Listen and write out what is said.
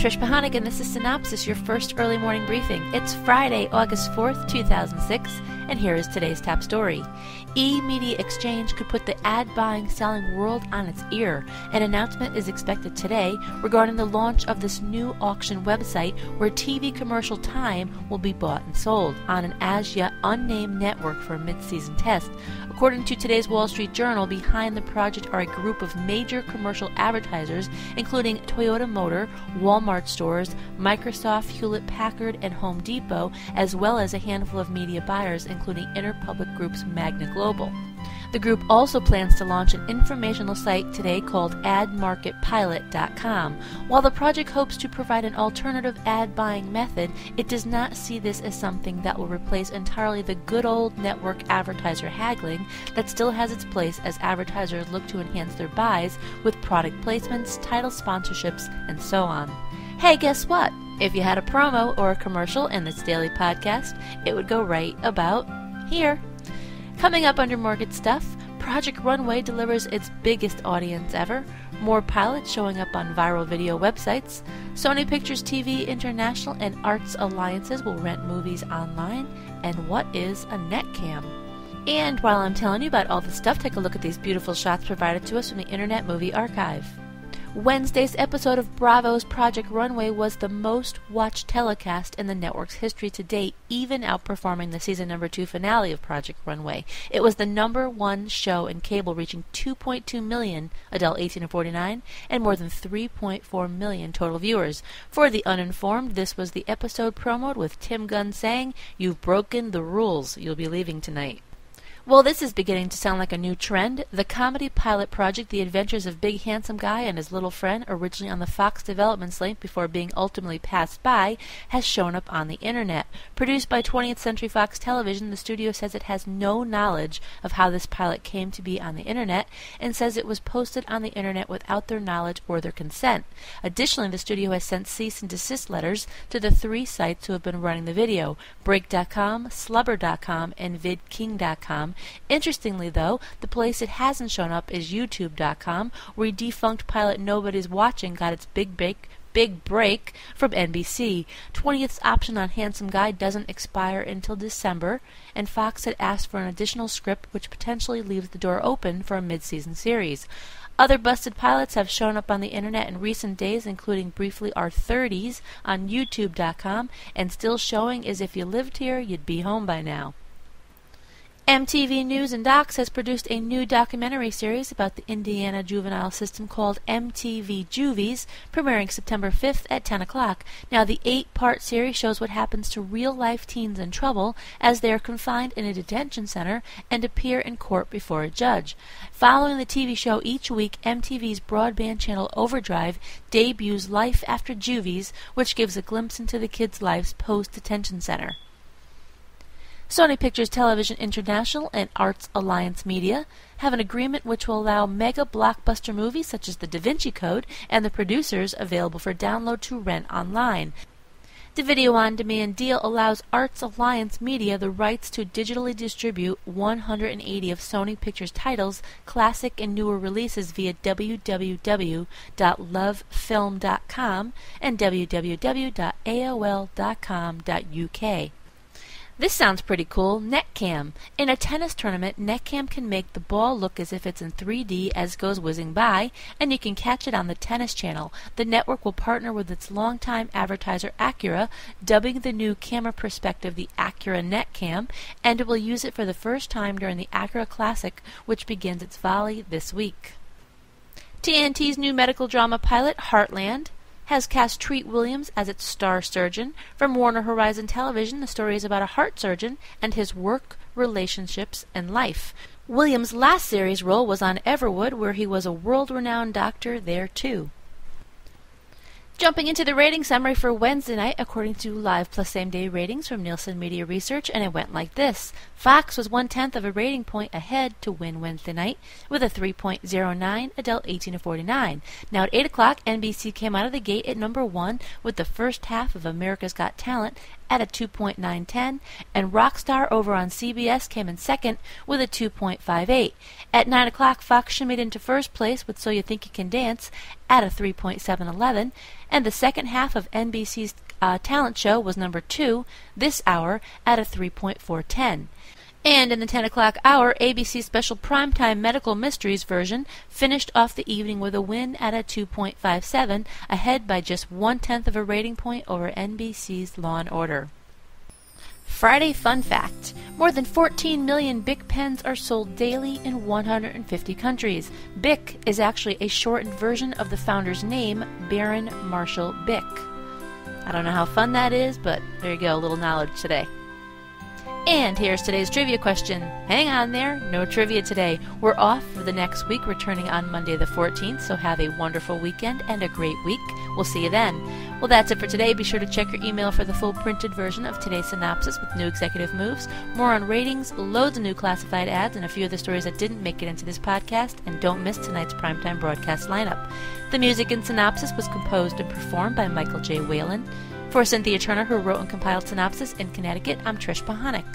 Trish Pahanik, and this is Synopsis, your first early morning briefing. It's Friday, August 4th, 2006, and here is today's top story. E-Media Exchange could put the ad-buying, selling world on its ear. An announcement is expected today regarding the launch of this new auction website where TV commercial time will be bought and sold on an as-yet unnamed network for a mid-season test. According to today's Wall Street Journal, behind the project are a group of major commercial advertisers, including Toyota Motor, Walmart stores, Microsoft, Hewlett-Packard, and Home Depot, as well as a handful of media buyers, including Interpublic Group's Magna Global. The group also plans to launch an informational site today called AdMarketPilot.com. While the project hopes to provide an alternative ad buying method, it does not see this as something that will replace entirely the good old network advertiser haggling that still has its place as advertisers look to enhance their buys with product placements, title sponsorships, and so on. Hey, guess what? If you had a promo or a commercial in this daily podcast, it would go right about here. Coming up under More Good Stuff, Project Runway delivers its biggest audience ever, more pilots showing up on viral video websites, Sony Pictures TV International and Arts Alliances will rent movies online, and what is a netcam? And while I'm telling you about all this stuff, take a look at these beautiful shots provided to us from the Internet Movie Archive. Wednesday's episode of Bravo's Project Runway was the most watched telecast in the network's history to date, even outperforming the season number 2 finale of Project Runway. It was the number 1 show in cable, reaching 2.2 million adult 18 to 49 and more than 3.4 million total viewers. For the uninformed, this was the episode promoted with Tim Gunn saying, "You've broken the rules. You'll be leaving tonight." Well, this is beginning to sound like a new trend. The comedy pilot project, The Adventures of Big Handsome Guy and His Little Friend, originally on the Fox development slate before being ultimately passed by, has shown up on the Internet. Produced by 20th Century Fox Television, the studio says it has no knowledge of how this pilot came to be on the Internet and says it was posted on the Internet without their knowledge or their consent. Additionally, the studio has sent cease and desist letters to the 3 sites who have been running the video, Break.com, Slubber.com, and VidKing.com. Interestingly, though, the place it hasn't shown up is YouTube.com, where a defunct pilot Nobody's Watching got its big break from NBC. 20th's option on Handsome Guy doesn't expire until December, and Fox had asked for an additional script, which potentially leaves the door open for a mid-season series. Other busted pilots have shown up on the Internet in recent days, including briefly Our 30s on YouTube.com, and still showing is If You Lived Here, You'd Be Home by Now. MTV News and Docs has produced a new documentary series about the Indiana juvenile system called MTV Juvies, premiering September 5th at 10 o'clock. Now, the 8-part series shows what happens to real-life teens in trouble as they are confined in a detention center and appear in court before a judge. Following the TV show each week, MTV's broadband channel Overdrive debuts Life After Juvies, which gives a glimpse into the kids' lives post-detention center. Sony Pictures Television International and Arts Alliance Media have an agreement which will allow mega blockbuster movies such as The Da Vinci Code and The Producers available for download to rent online. The video-on-demand deal allows Arts Alliance Media the rights to digitally distribute 180 of Sony Pictures titles, classic and newer releases via www.lovefilm.com and www.aol.com.uk. This sounds pretty cool. Netcam. In a tennis tournament, Netcam can make the ball look as if it's in 3D as it goes whizzing by, and you can catch it on the Tennis Channel. The network will partner with its longtime advertiser Acura, dubbing the new camera perspective the Acura Netcam, and it will use it for the first time during the Acura Classic, which begins its volley this week. TNT's new medical drama pilot, Heartland, has cast Treat Williams as its star surgeon. From Warner Horizon Television, the story is about a heart surgeon and his work, relationships, and life. Williams' last series role was on Everwood, where he was a world-renowned doctor there, too. Jumping into the rating summary for Wednesday night, according to Live Plus Same Day ratings from Nielsen Media Research, and it went like this. Fox was 1/10 of a rating point ahead to win Wednesday night with a 3.09 adult 18 to 49. Now at 8 o'clock, NBC came out of the gate at number 1 with the first half of America's Got Talent at a 2.910, and Rockstar over on CBS came in second with a 2.58. At 9 o'clock, Fox shimmied into first place with So You Think You Can Dance at a 3.711, and the second half of NBC's talent show was number 2 this hour at a 3.410. And in the 10 o'clock hour, ABC's special primetime medical mysteries version finished off the evening with a win at a 2.57, ahead by just 1/10 of a rating point over NBC's Law & Order. Friday Fun Fact: more than 14 million Bic pens are sold daily in 150 countries. Bic is actually a shortened version of the founder's name, Baron Marshall Bic. I don't know how fun that is, but there you go, a little knowledge today. And here's today's trivia question. Hang on there, no trivia today. We're off for the next week, returning on Monday the 14th, so have a wonderful weekend and a great week. We'll see you then. Well, that's it for today. Be sure to check your email for the full printed version of today's synopsis with new executive moves, more on ratings, loads of new classified ads, and a few of the stories that didn't make it into this podcast, and don't miss tonight's primetime broadcast lineup. The music in Synopsis was composed and performed by Michael J. Whalen. For Cynthia Turner, who wrote and compiled Synopsis in Connecticut, I'm Trish Pahanik.